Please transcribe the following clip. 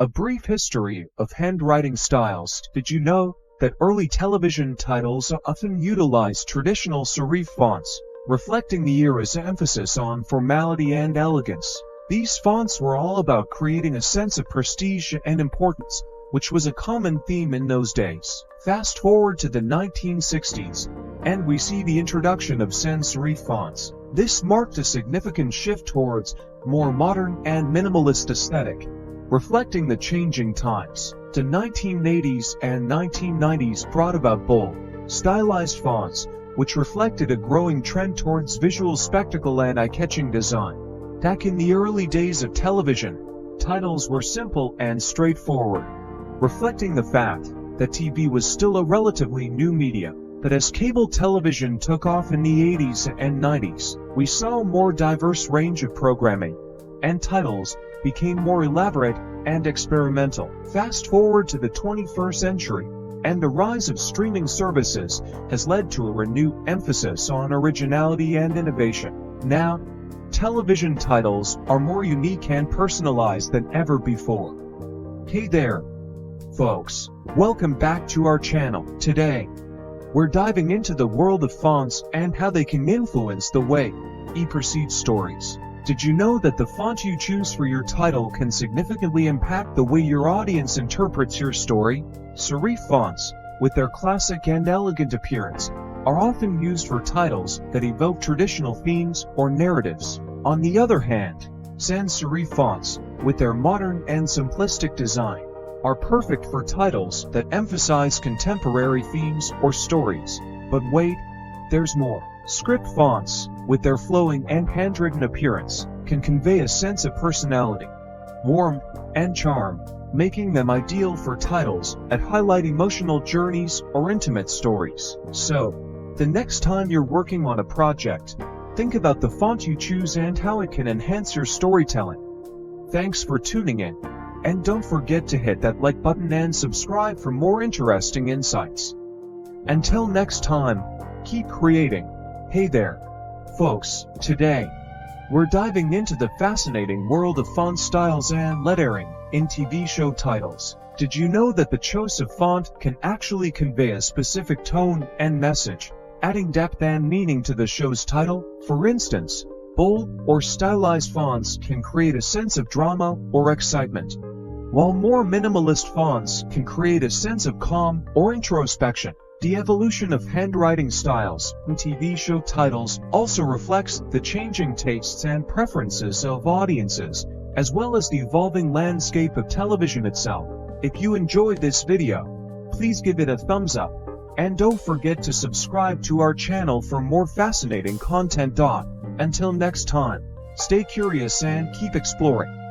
A brief history of handwriting styles. Did you know that early television titles often utilized traditional serif fonts, reflecting the era's emphasis on formality and elegance? These fonts were all about creating a sense of prestige and importance, which was a common theme in those days. Fast forward to the 1960s, and we see the introduction of sans serif fonts. This marked a significant shift towards more modern and minimalist aesthetic, reflecting the changing times. The 1980s and 1990s brought about bold, stylized fonts, which reflected a growing trend towards visual spectacle and eye-catching design. Back in the early days of television, titles were simple and straightforward, reflecting the fact that TV was still a relatively new media. But as cable television took off in the 80s and 90s, we saw a more diverse range of programming, and titles became more elaborate and experimental. Fast forward to the 21st century, and the rise of streaming services has led to a renewed emphasis on originality and innovation. Now, television titles are more unique and personalized than ever before. Hey there, folks. Welcome back to our channel. Today, we're diving into the world of fonts and how they can influence the way you perceive stories. Did you know that the font you choose for your title can significantly impact the way your audience interprets your story? Serif fonts, with their classic and elegant appearance, are often used for titles that evoke traditional themes or narratives. On the other hand, sans serif fonts, with their modern and simplistic design, are perfect for titles that emphasize contemporary themes or stories. But wait, there's more. Script fonts, with their flowing and handwritten appearance, can convey a sense of personality, warmth, and charm, making them ideal for titles that highlight emotional journeys or intimate stories. So, the next time you're working on a project, think about the font you choose and how it can enhance your storytelling. Thanks for tuning in, and don't forget to hit that like button and subscribe for more interesting insights. Until next time, keep creating. Hey there, folks. Today, we're diving into the fascinating world of font styles and lettering in TV show titles. Did you know that the choice of font can actually convey a specific tone and message, adding depth and meaning to the show's title? For instance, bold or stylized fonts can create a sense of drama or excitement, while more minimalist fonts can create a sense of calm or introspection. The evolution of handwriting styles in TV show titles also reflects the changing tastes and preferences of audiences, as well as the evolving landscape of television itself. If you enjoyed this video, please give it a thumbs up, and don't forget to subscribe to our channel for more fascinating content. Until next time, stay curious and keep exploring.